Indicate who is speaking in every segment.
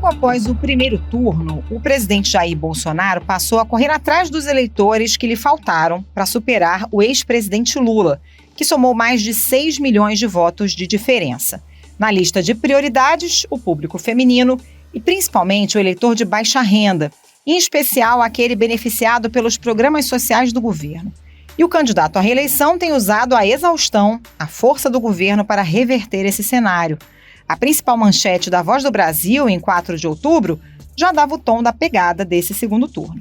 Speaker 1: Logo após o primeiro turno, o presidente Jair Bolsonaro passou a correr atrás dos eleitores que lhe faltaram para superar o ex-presidente Lula, que somou mais de 6 milhões de votos de diferença. Na lista de prioridades, o público feminino e principalmente o eleitor de baixa renda, em especial aquele beneficiado pelos programas sociais do governo. E o candidato à reeleição tem usado à exaustão a força do governo para reverter esse cenário. A principal manchete da Voz do Brasil, em 4 de outubro, já dava o tom da pegada desse segundo turno.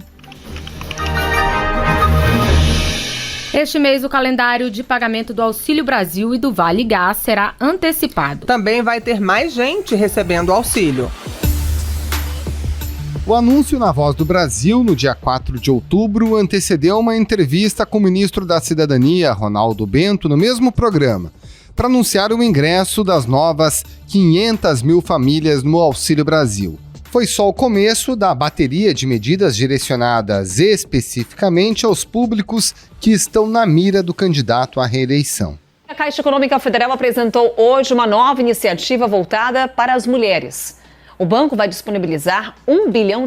Speaker 2: Este mês, o calendário de pagamento do Auxílio Brasil e do Vale Gás será antecipado.
Speaker 3: Também vai ter mais gente recebendo auxílio.
Speaker 4: O anúncio na Voz do Brasil, no dia 4 de outubro, antecedeu uma entrevista com o ministro da Cidadania, Ronaldo Bento, no mesmo programa, para anunciar o ingresso das novas 500 mil famílias no Auxílio Brasil. Foi só o começo da bateria de medidas direcionadas especificamente aos públicos que estão na mira do candidato à reeleição.
Speaker 5: A Caixa Econômica Federal apresentou hoje uma nova iniciativa voltada para as mulheres. O banco vai disponibilizar R$1 bilhão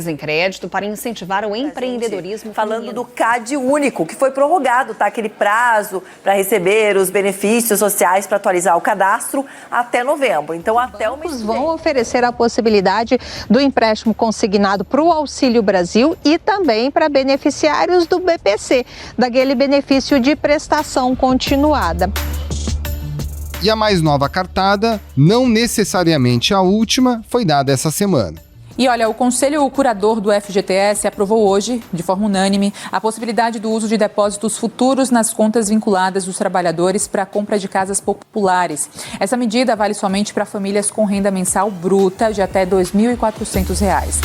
Speaker 5: em crédito para incentivar o empreendedorismo
Speaker 6: falando
Speaker 5: feminino.
Speaker 6: do CAD único, que foi prorrogado, tá? Aquele prazo para receber os benefícios sociais para atualizar o cadastro até novembro. Então, até o mês.
Speaker 7: Vão oferecer a possibilidade do empréstimo consignado para o Auxílio Brasil e também para beneficiários do BPC, daquele benefício de prestação continuada.
Speaker 4: E a mais nova cartada, não necessariamente a última, foi dada essa semana.
Speaker 8: E olha, o Conselho Curador do FGTS aprovou hoje, de forma unânime, a possibilidade do uso de depósitos futuros nas contas vinculadas dos trabalhadores para a compra de casas populares. Essa medida vale somente para famílias com renda mensal bruta de até R$ 2.400.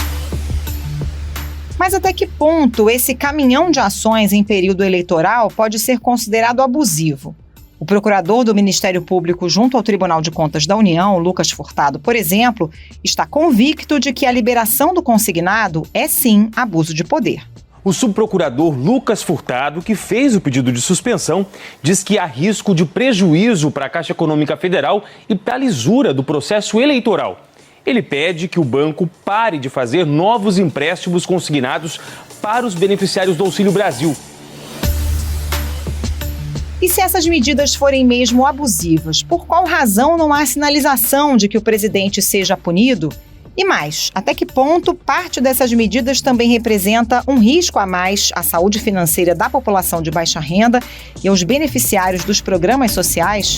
Speaker 1: Mas até que ponto esse caminhão de ações em período eleitoral pode ser considerado abusivo? O procurador do Ministério Público junto ao Tribunal de Contas da União, Lucas Furtado, por exemplo, está convicto de que a liberação do consignado é sim abuso de poder.
Speaker 9: O subprocurador Lucas Furtado, que fez o pedido de suspensão, diz que há risco de prejuízo para a Caixa Econômica Federal e para a lisura do processo eleitoral. Ele pede que o banco pare de fazer novos empréstimos consignados para os beneficiários do Auxílio Brasil.
Speaker 1: E se essas medidas forem mesmo abusivas, por qual razão não há sinalização de que o presidente seja punido? E mais, até que ponto parte dessas medidas também representa um risco a mais à saúde financeira da população de baixa renda e aos beneficiários dos programas sociais?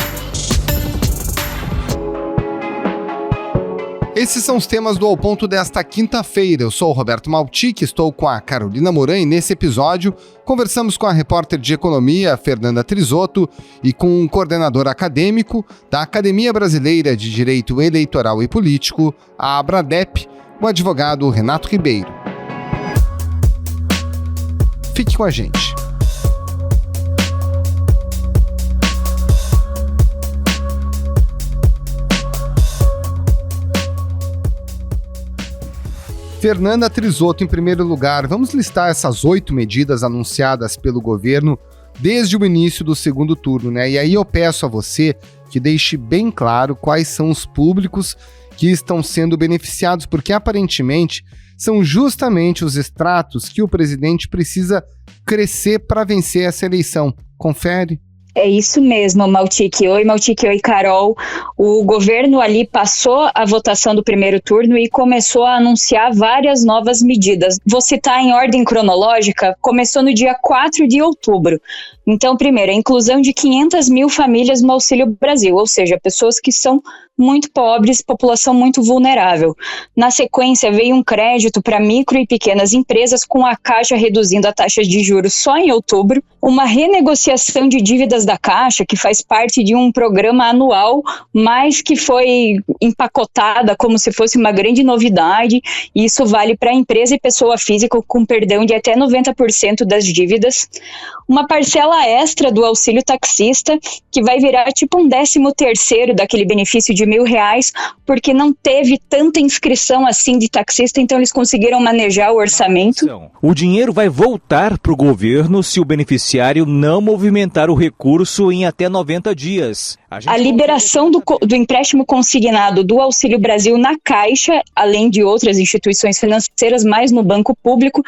Speaker 4: Esses são os temas do Ao Ponto desta quinta-feira. Eu sou o Roberto Maltic, estou com a Carolina Moran e nesse episódio conversamos com a repórter de economia, Fernanda Trisotto, e com um coordenador acadêmico da Academia Brasileira de Direito Eleitoral e Político, a Abradep, o advogado Renato Ribeiro. Fique com a gente. Fernanda Trisotto, em primeiro lugar, vamos listar essas 8 medidas anunciadas pelo governo desde o início do segundo turno, né? E aí eu peço a você que deixe bem claro quais são os públicos que estão sendo beneficiados, porque aparentemente são justamente os estratos que o presidente precisa crescer para vencer essa eleição. Confere?
Speaker 10: É isso mesmo, Maltic. Oi, Carol. O governo ali passou a votação do primeiro turno e começou a anunciar várias novas medidas. Vou citar em ordem cronológica, começou no dia 4 de outubro. Então, primeiro, a inclusão de 500 mil famílias no Auxílio Brasil, ou seja, pessoas que são muito pobres, população muito vulnerável. Na sequência, veio um crédito para micro e pequenas empresas, com a Caixa reduzindo a taxa de juros só em outubro, uma renegociação de dívidas da Caixa, que faz parte de um programa anual, mas que foi empacotada como se fosse uma grande novidade, e isso vale para empresa e pessoa física com perdão de até 90% das dívidas. Uma parcela parcela extra do auxílio taxista, que vai virar tipo um 13º daquele benefício de R$1.000, porque não teve tanta inscrição assim de taxista, então eles conseguiram manejar o orçamento.
Speaker 11: O dinheiro vai voltar para o governo se o beneficiário não movimentar o recurso em até 90 dias.
Speaker 10: A liberação do empréstimo consignado do Auxílio Brasil na Caixa, além de outras instituições financeiras, mais no Banco Público,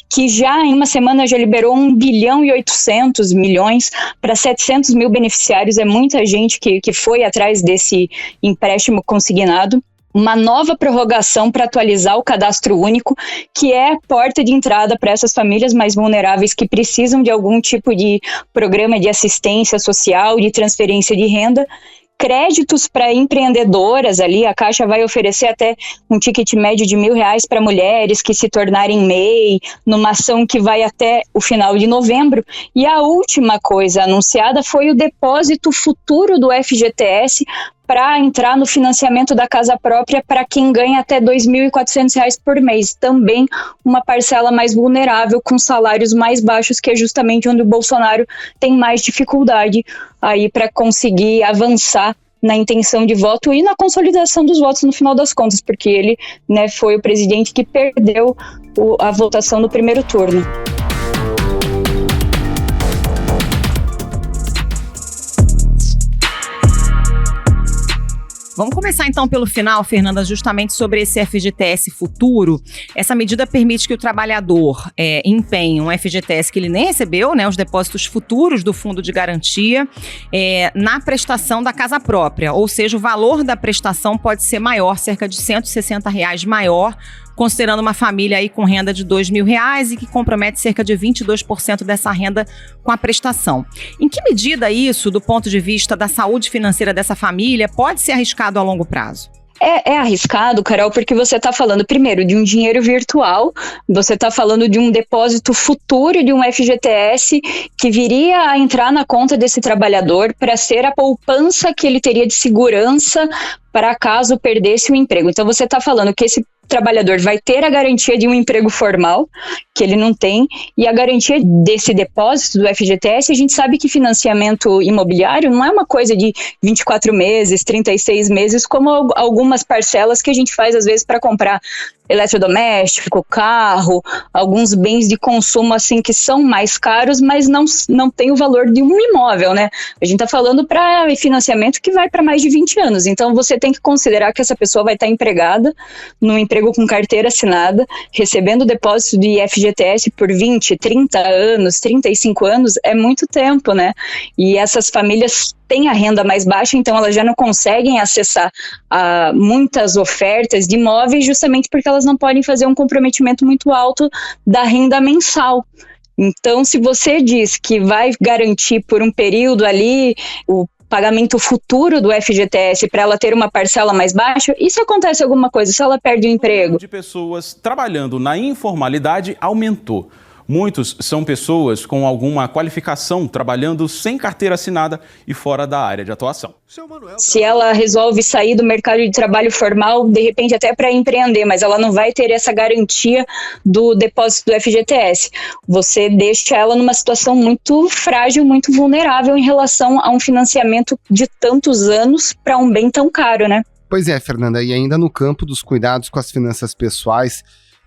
Speaker 10: que já em uma semana já liberou 1,8 bilhão para 700 mil beneficiários. É muita gente que foi atrás desse empréstimo consignado. Uma nova prorrogação para atualizar o cadastro único, que é a porta de entrada para essas famílias mais vulneráveis que precisam de algum tipo de programa de assistência social, de transferência de renda. Créditos para empreendedoras ali, a Caixa vai oferecer até um ticket médio de R$1.000 para mulheres que se tornarem MEI, numa ação que vai até o final de novembro. E a última coisa anunciada foi o depósito futuro do FGTS para entrar no financiamento da casa própria para quem ganha até R$2.400 por mês. Também uma parcela mais vulnerável, com salários mais baixos, que é justamente onde o Bolsonaro tem mais dificuldade aí para conseguir avançar na intenção de voto e na consolidação dos votos no final das contas, porque ele, né, foi o presidente que perdeu a votação no primeiro turno.
Speaker 1: Vamos começar então pelo final, Fernanda, justamente sobre esse FGTS futuro. Essa medida permite que o trabalhador empenhe um FGTS que ele nem recebeu, né, os depósitos futuros do Fundo de Garantia, na prestação da casa própria. Ou seja, o valor da prestação pode ser maior, cerca de R$160 maior, considerando uma família aí com renda de R$2.000 e que compromete cerca de 22% dessa renda com a prestação. Em que medida isso, do ponto de vista da saúde financeira dessa família, pode ser arriscado a longo prazo?
Speaker 10: É arriscado, Carol, porque você está falando, primeiro, de um dinheiro virtual, você está falando de um depósito futuro de um FGTS que viria a entrar na conta desse trabalhador para ser a poupança que ele teria de segurança para caso perdesse o emprego. Então você está falando que esse trabalhador vai ter a garantia de um emprego formal, que ele não tem, e a garantia desse depósito do FGTS. A gente sabe que financiamento imobiliário não é uma coisa de 24 meses, 36 meses, como algumas parcelas que a gente faz às vezes para comprar eletrodoméstico, carro, alguns bens de consumo assim que são mais caros, mas não tem o valor de um imóvel, né? A gente está falando para financiamento que vai para mais de 20 anos, então você tem que considerar que essa pessoa vai estar empregada, num emprego com carteira assinada, recebendo depósito de FGTS por 20, 30 anos, 35 anos, é muito tempo, né? E essas famílias têm a renda mais baixa, então elas já não conseguem acessar muitas ofertas de imóveis, justamente porque elas não podem fazer um comprometimento muito alto da renda mensal. Então, se você diz que vai garantir por um período ali o pagamento futuro do FGTS para ela ter uma parcela mais baixa, e se acontece alguma coisa, se ela perde o emprego?
Speaker 12: O número de pessoas trabalhando na informalidade aumentou. Muitos são pessoas com alguma qualificação, trabalhando sem carteira assinada e fora da área de atuação.
Speaker 10: Se ela resolve sair do mercado de trabalho formal, de repente até para empreender, mas ela não vai ter essa garantia do depósito do FGTS. Você deixa ela numa situação muito frágil, muito vulnerável em relação a um financiamento de tantos anos para um bem tão caro, né?
Speaker 4: Pois é, Fernanda, e ainda no campo dos cuidados com as finanças pessoais,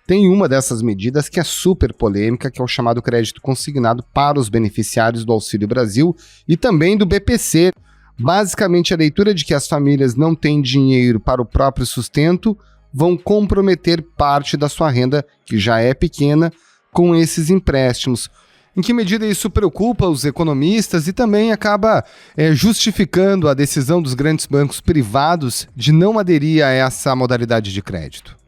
Speaker 4: tem uma dessas medidas que é super polêmica, que é o chamado crédito consignado para os beneficiários do Auxílio Brasil e também do BPC. Basicamente, a leitura de que as famílias não têm dinheiro para o próprio sustento vão comprometer parte da sua renda, que já é pequena, com esses empréstimos. Em que medida isso preocupa os economistas e também acaba justificando a decisão dos grandes bancos privados de não aderir a essa modalidade de crédito?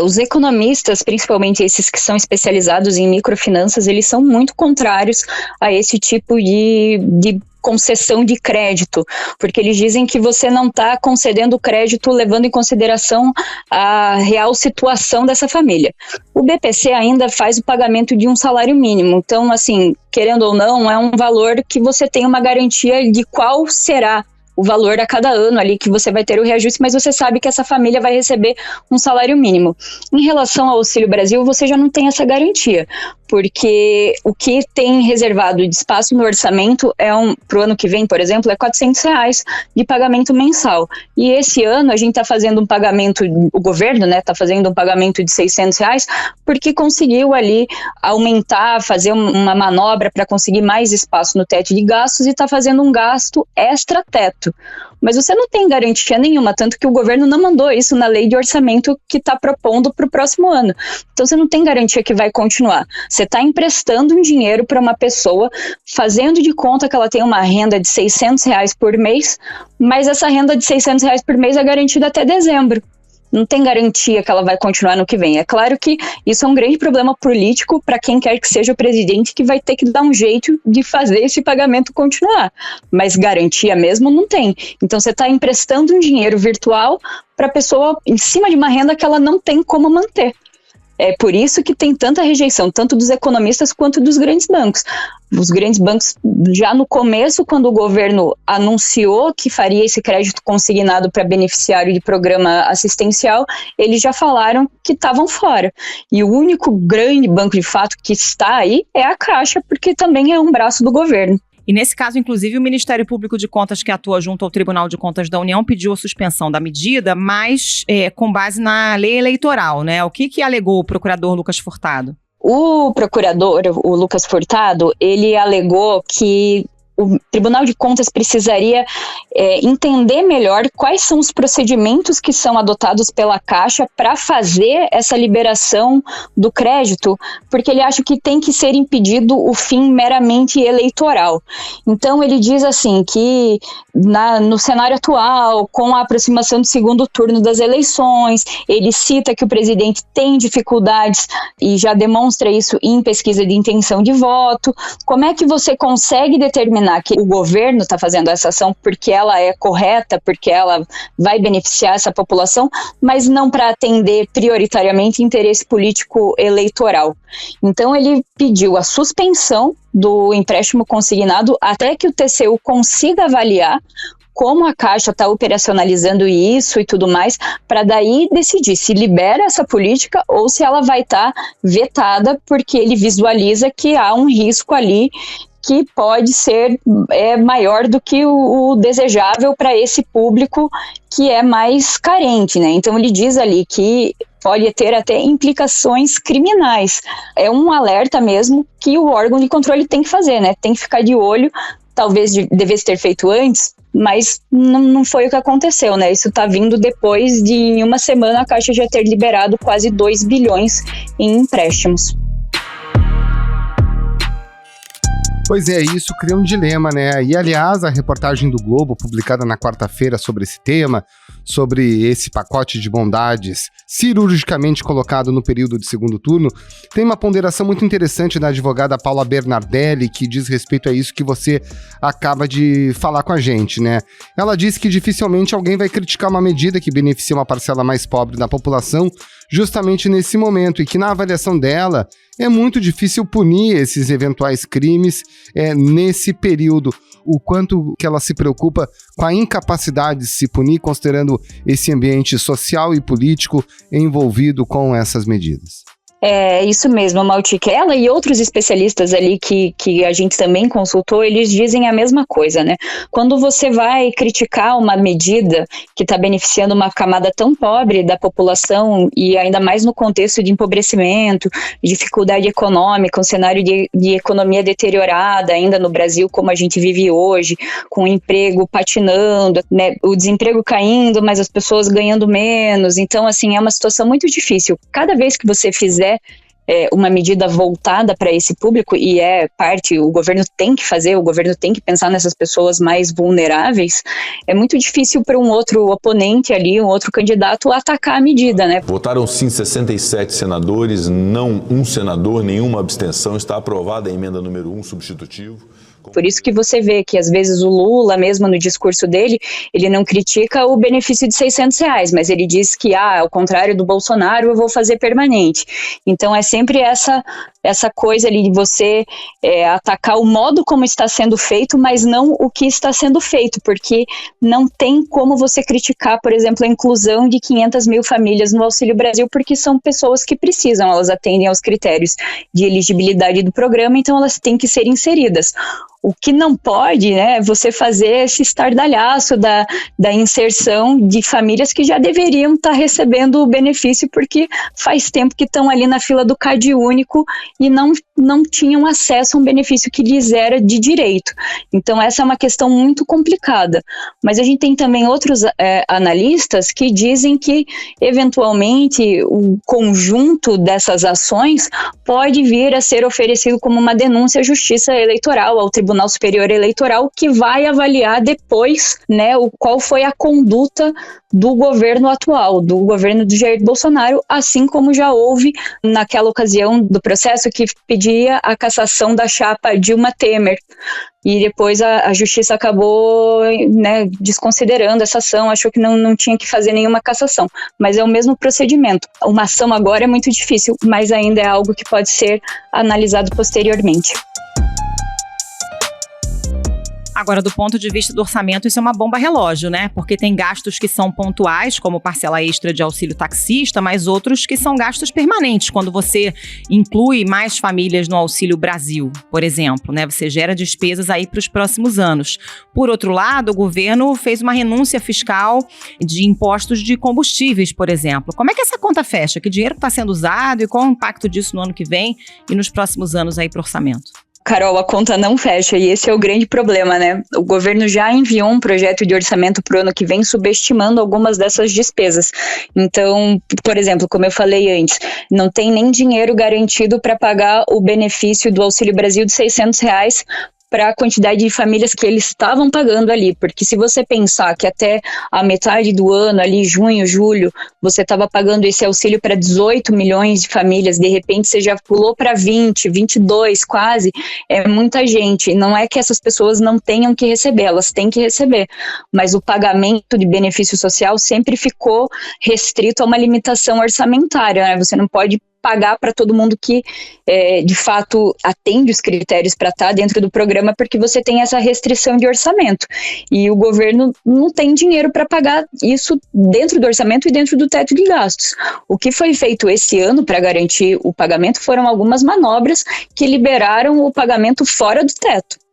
Speaker 10: Os economistas, principalmente esses que são especializados em microfinanças, eles são muito contrários a esse tipo de concessão de crédito, porque eles dizem que você não está concedendo crédito levando em consideração a real situação dessa família. O BPC ainda faz o pagamento de um salário mínimo, então, assim, querendo ou não, é um valor que você tem uma garantia de qual será o valor a cada ano ali que você vai ter o reajuste, mas você sabe que essa família vai receber um salário mínimo. Em relação ao Auxílio Brasil, você já não tem essa garantia, porque o que tem reservado de espaço no orçamento para o ano que vem, por exemplo, é R$400 de pagamento mensal. E esse ano a gente está fazendo um pagamento, o governo está fazendo um pagamento de R$600, porque conseguiu ali aumentar, fazer uma manobra para conseguir mais espaço no teto de gastos e está fazendo um gasto extra-teto. Mas você não tem garantia nenhuma, tanto que o governo não mandou isso na lei de orçamento que está propondo para o próximo ano. Então você não tem garantia que vai continuar. Você está emprestando um dinheiro para uma pessoa, fazendo de conta que ela tem uma renda de R$600 por mês, mas essa renda de R$600 por mês é garantida até dezembro. Não tem garantia que ela vai continuar no que vem. É claro que isso é um grande problema político para quem quer que seja o presidente, que vai ter que dar um jeito de fazer esse pagamento continuar. Mas garantia mesmo não tem. Então você está emprestando um dinheiro virtual para a pessoa em cima de uma renda que ela não tem como manter. É por isso que tem tanta rejeição, tanto dos economistas quanto dos grandes bancos. Os grandes bancos, já no começo, quando o governo anunciou que faria esse crédito consignado para beneficiário de programa assistencial, eles já falaram que estavam fora. E o único grande banco, de fato, que está aí é a Caixa, porque também é um braço do governo.
Speaker 1: E nesse caso, inclusive, o Ministério Público de Contas, que atua junto ao Tribunal de Contas da União, pediu a suspensão da medida, mas com base na lei eleitoral, né? O que alegou o procurador Lucas Furtado?
Speaker 10: O procurador, o Lucas Furtado, ele alegou que o Tribunal de Contas precisaria entender melhor quais são os procedimentos que são adotados pela Caixa para fazer essa liberação do crédito, porque ele acha que tem que ser impedido o fim meramente eleitoral. Então ele diz assim que no cenário atual, com a aproximação do segundo turno das eleições, ele cita que o presidente tem dificuldades e já demonstra isso em pesquisa de intenção de voto. Como é que você consegue determinar que o governo está fazendo essa ação porque ela é correta, porque ela vai beneficiar essa população, mas não para atender prioritariamente interesse político eleitoral. Então ele pediu a suspensão do empréstimo consignado até que o TCU consiga avaliar como a Caixa está operacionalizando isso e tudo mais, para daí decidir se libera essa política ou se ela vai estar vetada, porque ele visualiza que há um risco ali que pode ser maior do que o desejável para esse público que é mais carente, né? Então ele diz ali que pode ter até implicações criminais. É um alerta mesmo que o órgão de controle tem que fazer, né? Tem que ficar de olho, talvez devesse ter feito antes, mas não foi o que aconteceu, né? Isso está vindo depois de, em uma semana, a Caixa já ter liberado quase 2 bilhões em empréstimos.
Speaker 4: Pois é, isso cria um dilema, né? E, aliás, a reportagem do Globo, publicada na quarta-feira sobre esse tema, sobre esse pacote de bondades cirurgicamente colocado no período de segundo turno, tem uma ponderação muito interessante da advogada Paula Bernardelli, que diz respeito a isso que você acaba de falar com a gente, né? Ela diz que dificilmente alguém vai criticar uma medida que beneficia uma parcela mais pobre da população justamente nesse momento, e que, na avaliação dela, é muito difícil punir esses eventuais crimes nesse período. O quanto que ela se preocupa com a incapacidade de se punir, considerando esse ambiente social e político envolvido com essas medidas.
Speaker 10: É isso mesmo, Maltic. Ela e outros especialistas ali que a gente também consultou, eles dizem a mesma coisa, né? Quando você vai criticar uma medida que está beneficiando uma camada tão pobre da população, e ainda mais no contexto de empobrecimento, dificuldade econômica, um cenário de economia deteriorada ainda no Brasil, como a gente vive hoje, com o emprego patinando, né? O desemprego caindo, mas as pessoas ganhando menos. Então, assim, é uma situação muito difícil. Cada vez que você fizer uma medida voltada para esse público, e o governo tem que fazer, o governo tem que pensar nessas pessoas mais vulneráveis, é muito difícil para um outro oponente ali, um outro candidato, atacar a medida, né?
Speaker 13: Votaram sim 67 senadores, não um senador, nenhuma abstenção. Está aprovada a emenda número 1, substitutivo.
Speaker 10: Por isso que você vê que às vezes o Lula, mesmo no discurso dele, ele não critica o benefício de R$600, mas ele diz que, ao contrário do Bolsonaro, eu vou fazer permanente. Então é sempre essa essa coisa ali de você atacar o modo como está sendo feito, mas não o que está sendo feito, porque não tem como você criticar, por exemplo, a inclusão de 500 mil famílias no Auxílio Brasil, porque são pessoas que precisam, elas atendem aos critérios de elegibilidade do programa, então elas têm que ser inseridas. O que não pode, né, é você fazer esse estardalhaço da inserção de famílias que já deveriam estar recebendo o benefício, porque faz tempo que estão ali na fila do Cade Único e não tinham acesso a um benefício que lhes era de direito. Então essa é uma questão muito complicada. Mas a gente tem também outros analistas que dizem que, eventualmente, o conjunto dessas ações pode vir a ser oferecido como uma denúncia à Justiça Eleitoral, ao Tribunal Superior Eleitoral, que vai avaliar depois, né, qual foi a conduta do governo atual, do governo do Jair Bolsonaro, assim como já houve naquela ocasião do processo que pedia a cassação da chapa Dilma Temer. E depois a Justiça acabou, né, desconsiderando essa ação, achou que não tinha que fazer nenhuma cassação. Mas é o mesmo procedimento. Uma ação agora é muito difícil, mas ainda é algo que pode ser analisado posteriormente.
Speaker 1: Agora, do ponto de vista do orçamento, isso é uma bomba relógio, né? Porque tem gastos que são pontuais, como parcela extra de auxílio taxista, mas outros que são gastos permanentes, quando você inclui mais famílias no Auxílio Brasil, por exemplo, né? Você gera despesas aí para os próximos anos. Por outro lado, o governo fez uma renúncia fiscal de impostos de combustíveis, por exemplo. Como é que essa conta fecha? Que dinheiro está sendo usado e qual é o impacto disso no ano que vem e nos próximos anos aí para o orçamento?
Speaker 10: Carol, a conta não fecha e esse é o grande problema, né? O governo já enviou um projeto de orçamento para o ano que vem subestimando algumas dessas despesas. Então, por exemplo, como eu falei antes, não tem nem dinheiro garantido para pagar o benefício do Auxílio Brasil de R$600 para a quantidade de famílias que eles estavam pagando ali, porque se você pensar que até a metade do ano, ali junho, julho, você estava pagando esse auxílio para 18 milhões de famílias, de repente você já pulou para 20, 22 quase, é muita gente. Não é que essas pessoas não tenham que receber, elas têm que receber, mas o pagamento de benefício social sempre ficou restrito a uma limitação orçamentária, né? Você não pode pagar para todo mundo que, de fato, atende os critérios para estar dentro do programa, porque você tem essa restrição de orçamento. E o governo não tem dinheiro para pagar isso dentro do orçamento e dentro do teto de gastos. O que foi feito esse ano para garantir o pagamento foram algumas manobras que liberaram o pagamento fora do teto.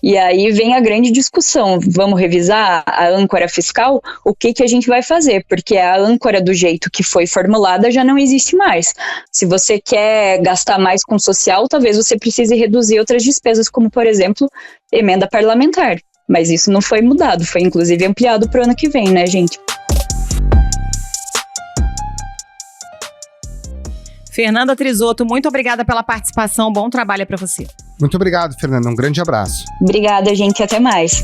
Speaker 10: E aí vem a grande discussão, vamos revisar a âncora fiscal? O que a gente vai fazer? Porque a âncora do jeito que foi formulada já não existe mais. Se você quer gastar mais com social, talvez você precise reduzir outras despesas, como, por exemplo, emenda parlamentar. Mas isso não foi mudado, foi inclusive ampliado para o ano que vem, né, gente?
Speaker 1: Fernanda Trisotto, muito obrigada pela participação, bom trabalho para você.
Speaker 4: Muito obrigado, Fernanda, um grande abraço.
Speaker 10: Obrigada, gente, até mais.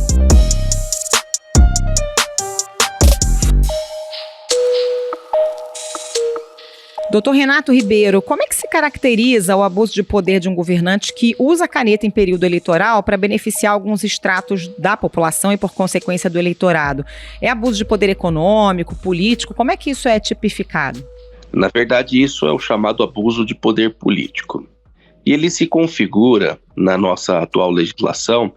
Speaker 1: Doutor Renato Ribeiro, como é que se caracteriza o abuso de poder de um governante que usa a caneta em período eleitoral para beneficiar alguns estratos da população e, por consequência, do eleitorado? É abuso de poder econômico, político? Como é que isso é tipificado?
Speaker 14: Na verdade, isso é o chamado abuso de poder político. E ele se configura na nossa atual legislação,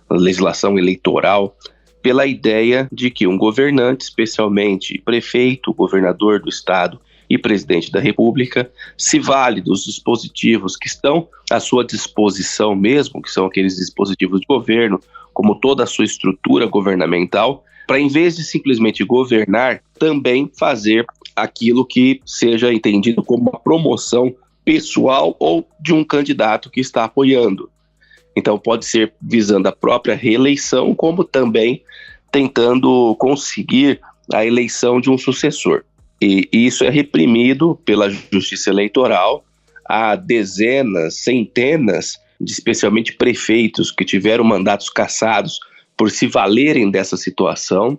Speaker 14: a legislação eleitoral, pela ideia de que um governante, especialmente prefeito, governador do estado e presidente da República, se vale dos dispositivos que estão à sua disposição mesmo, que são aqueles dispositivos de governo, como toda a sua estrutura governamental, para, em vez de simplesmente governar, também fazer aquilo que seja entendido como uma promoção pessoal ou de um candidato que está apoiando. Então pode ser visando a própria reeleição, como também tentando conseguir a eleição de um sucessor. E isso é reprimido pela Justiça Eleitoral. Há dezenas, centenas de especialmente prefeitos que tiveram mandatos cassados por se valerem dessa situação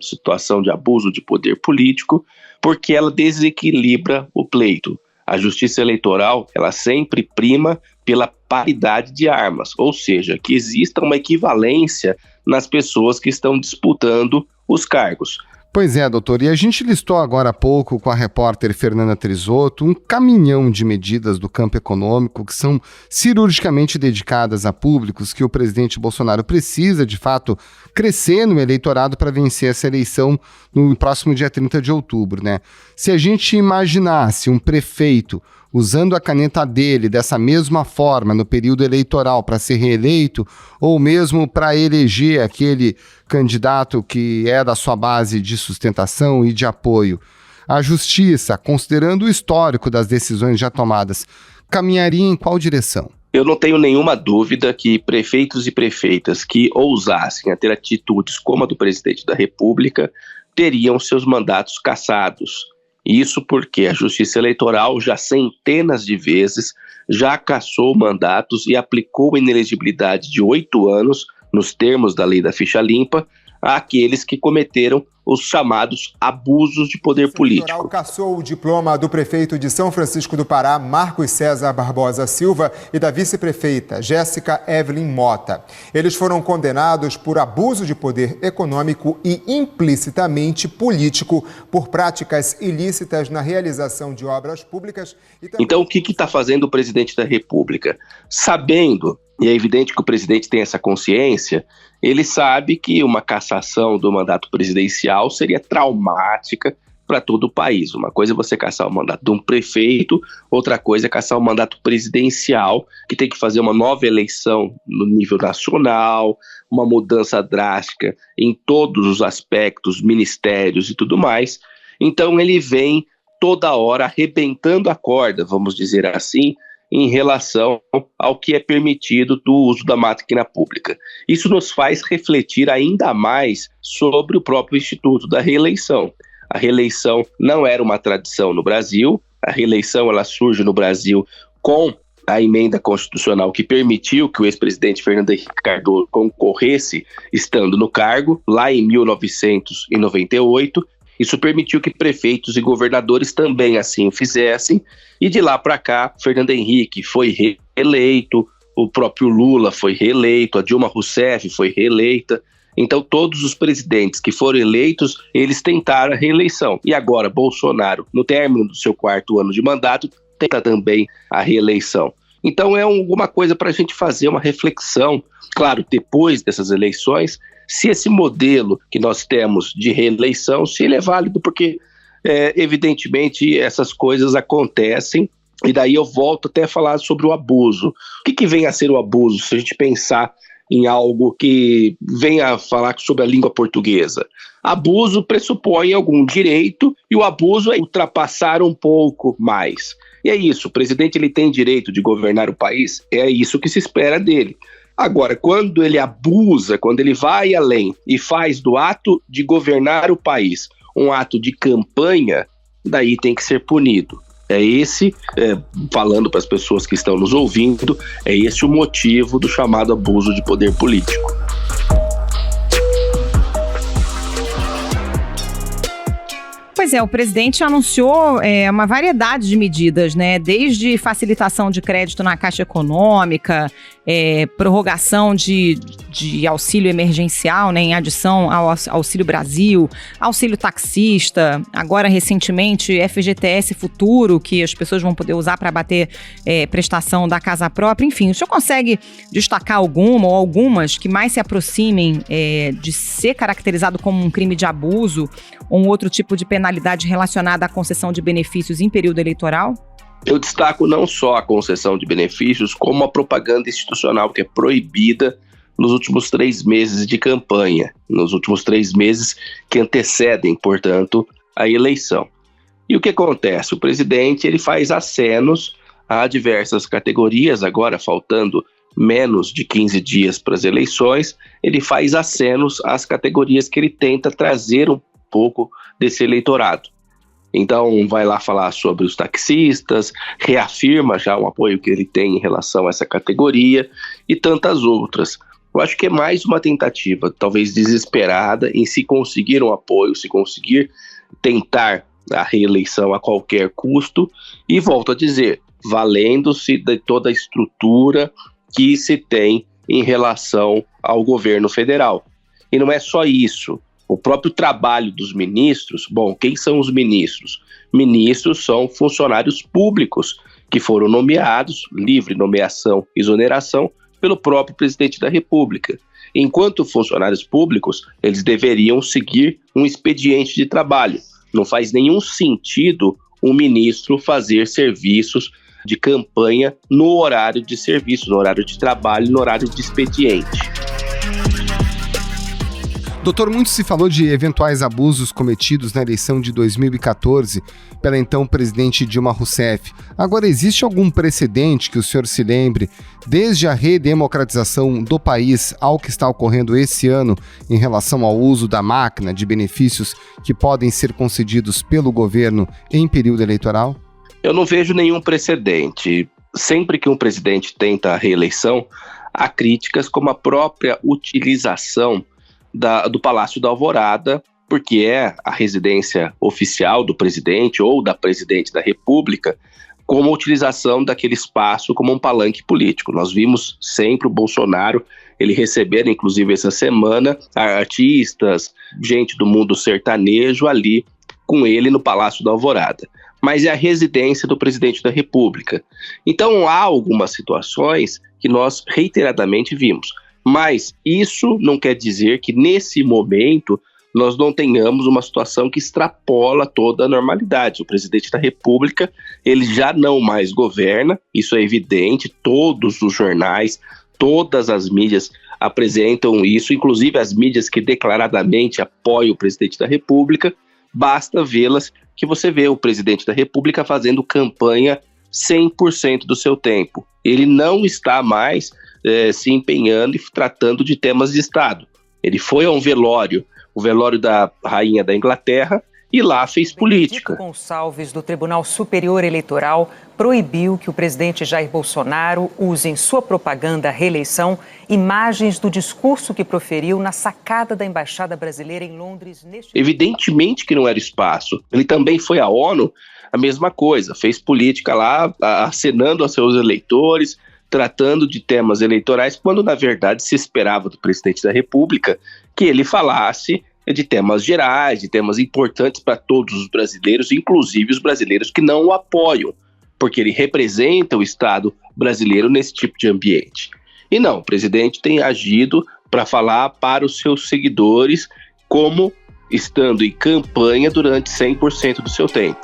Speaker 14: de abuso de poder político, porque ela desequilibra o pleito. A Justiça Eleitoral, ela sempre prima pela paridade de armas, ou seja, que exista uma equivalência nas pessoas que estão disputando os cargos.
Speaker 4: Pois é, doutor, e a gente listou agora há pouco com a repórter Fernanda Trisotto um caminhão de medidas do campo econômico que são cirurgicamente dedicadas a públicos que o presidente Bolsonaro precisa, de fato, crescer no eleitorado para vencer essa eleição no próximo dia 30 de outubro, né? Se a gente imaginasse um prefeito usando a caneta dele dessa mesma forma no período eleitoral para ser reeleito, ou mesmo para eleger aquele candidato que é da sua base de sustentação e de apoio, a justiça, considerando o histórico das decisões já tomadas, caminharia em qual direção?
Speaker 14: Eu não tenho nenhuma dúvida que prefeitos e prefeitas que ousassem a ter atitudes como a do presidente da República teriam seus mandatos cassados. Isso porque a Justiça Eleitoral já centenas de vezes já cassou mandatos e aplicou inelegibilidade de 8 anos, nos termos da lei da ficha limpa, àqueles que cometeram os chamados abusos de poder político.
Speaker 15: O cassou o diploma do prefeito de São Francisco do Pará, Marcos César Barbosa Silva, e da vice-prefeita, Jéssica Evelyn Mota. Eles foram condenados por abuso de poder econômico e implicitamente político por práticas ilícitas na realização de obras públicas.
Speaker 14: Então, o que está fazendo o presidente da República? Sabendo, e é evidente que o presidente tem essa consciência, ele sabe que uma cassação do mandato presidencial seria traumática para todo o país. Uma coisa é você cassar o mandato de um prefeito, outra coisa é cassar o mandato presidencial, que tem que fazer uma nova eleição no nível nacional, uma mudança drástica em todos os aspectos, ministérios e tudo mais. Então ele vem toda hora arrebentando a corda, vamos dizer assim, em relação ao que é permitido do uso da máquina pública. Isso nos faz refletir ainda mais sobre o próprio instituto da reeleição. A reeleição não era uma tradição no Brasil, a reeleição ela surge no Brasil com a emenda constitucional que permitiu que o ex-presidente Fernando Henrique Cardoso concorresse estando no cargo, lá em 1998, isso permitiu que prefeitos e governadores também assim o fizessem, e de lá para cá, Fernando Henrique foi reeleito, o próprio Lula foi reeleito, a Dilma Rousseff foi reeleita. Então todos os presidentes que foram eleitos, eles tentaram a reeleição. E agora Bolsonaro, no término do seu 4º ano de mandato, tenta também a reeleição. Então é alguma coisa para a gente fazer uma reflexão, claro, depois dessas eleições, se esse modelo que nós temos de reeleição, se ele é válido, porque evidentemente essas coisas acontecem, e daí eu volto até a falar sobre o abuso. O que vem a ser o abuso, se a gente pensar em algo que venha a falar sobre a língua portuguesa? Abuso pressupõe algum direito, e o abuso é ultrapassar um pouco mais. E é isso, o presidente ele tem direito de governar o país, é isso que se espera dele. Agora, quando ele abusa, quando ele vai além e faz do ato de governar o país um ato de campanha, daí tem que ser punido. Falando para as pessoas que estão nos ouvindo, é esse o motivo do chamado abuso de poder político.
Speaker 1: Pois é, o presidente anunciou uma variedade de medidas, né? Desde facilitação de crédito na Caixa Econômica, prorrogação de auxílio emergencial, né, em adição ao Auxílio Brasil, auxílio taxista, agora recentemente FGTS Futuro, que as pessoas vão poder usar para bater prestação da casa própria. Enfim, o senhor consegue destacar alguma ou algumas que mais se aproximem de ser caracterizado como um crime de abuso ou um outro tipo de penalidade relacionada à concessão de benefícios em período eleitoral?
Speaker 14: Eu destaco não só a concessão de benefícios, como a propaganda institucional que é proibida nos últimos 3 meses de campanha, nos últimos 3 meses que antecedem, portanto, a eleição. E o que acontece? O presidente ele faz acenos a diversas categorias, agora faltando menos de 15 dias para as eleições, ele faz acenos às categorias que ele tenta trazer um pouco desse eleitorado. Então vai lá falar sobre os taxistas, reafirma já o apoio que ele tem em relação a essa categoria e tantas outras. Eu acho que é mais uma tentativa, talvez desesperada, em se conseguir um apoio, se conseguir tentar a reeleição a qualquer custo, e volto a dizer, valendo-se de toda a estrutura que se tem em relação ao governo federal. E não é só isso. O próprio trabalho dos ministros, bom, quem são os ministros? Ministros são funcionários públicos que foram nomeados, livre nomeação, exoneração, pelo próprio presidente da República. Enquanto funcionários públicos, eles deveriam seguir um expediente de trabalho. Não faz nenhum sentido um ministro fazer serviços de campanha no horário de serviço, no horário de trabalho, no horário de expediente.
Speaker 4: Doutor, muito se falou de eventuais abusos cometidos na eleição de 2014 pela então presidente Dilma Rousseff. Agora, existe algum precedente que o senhor se lembre, desde a redemocratização do país ao que está ocorrendo esse ano em relação ao uso da máquina de benefícios que podem ser concedidos pelo governo em período eleitoral?
Speaker 14: Eu não vejo nenhum precedente. Sempre que um presidente tenta a reeleição, há críticas como a própria utilização do Palácio da Alvorada, porque é a residência oficial do presidente ou da presidente da República, como a utilização daquele espaço como um palanque político. Nós vimos sempre o Bolsonaro, ele recebendo, inclusive essa semana, artistas, gente do mundo sertanejo ali com ele no Palácio da Alvorada. Mas é a residência do presidente da República. Então há algumas situações que nós reiteradamente vimos. Mas isso não quer dizer que nesse momento nós não tenhamos uma situação que extrapola toda a normalidade. O presidente da República, ele já não mais governa, isso é evidente, todos os jornais, todas as mídias apresentam isso, inclusive as mídias que declaradamente apoiam o presidente da República, basta vê-las que você vê o presidente da República fazendo campanha 100% do seu tempo. Ele não está mais se empenhando e tratando de temas de Estado. Ele foi a um velório, o velório da rainha da Inglaterra, e lá fez política.
Speaker 16: Benedito Gonçalves, do Tribunal Superior Eleitoral, proibiu que o presidente Jair Bolsonaro use em sua propaganda à reeleição imagens do discurso que proferiu na sacada da Embaixada Brasileira em Londres.
Speaker 14: Evidentemente que não era espaço. Ele também foi à ONU, a mesma coisa, fez política lá, acenando a seus eleitores, tratando de temas eleitorais, quando na verdade se esperava do presidente da República que ele falasse de temas gerais, de temas importantes para todos os brasileiros, inclusive os brasileiros que não o apoiam, porque ele representa o Estado brasileiro nesse tipo de ambiente. E não, o presidente tem agido para falar para os seus seguidores como estando em campanha durante 100% do seu tempo.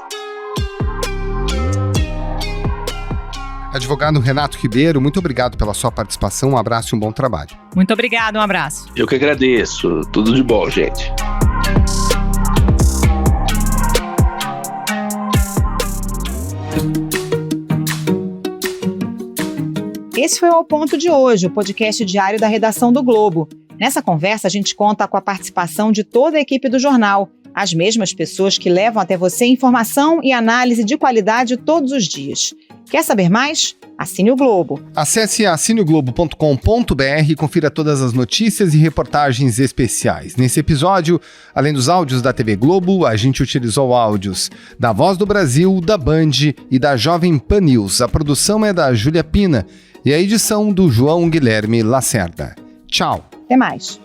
Speaker 4: Advogado Renato Ribeiro, muito obrigado pela sua participação, um abraço e um bom trabalho.
Speaker 1: Muito obrigado, um abraço.
Speaker 14: Eu que agradeço, tudo de bom, gente.
Speaker 1: Esse foi o Ao Ponto de hoje, o podcast diário da redação do Globo. Nessa conversa, a gente conta com a participação de toda a equipe do jornal, as mesmas pessoas que levam até você informação e análise de qualidade todos os dias. Quer saber mais? Assine o Globo.
Speaker 4: Acesse assineoglobo.com.br e confira todas as notícias e reportagens especiais. Nesse episódio, além dos áudios da TV Globo, a gente utilizou áudios da Voz do Brasil, da Band e da Jovem Pan News. A produção é da Júlia Pina e a edição do João Guilherme Lacerda. Tchau.
Speaker 1: Até mais.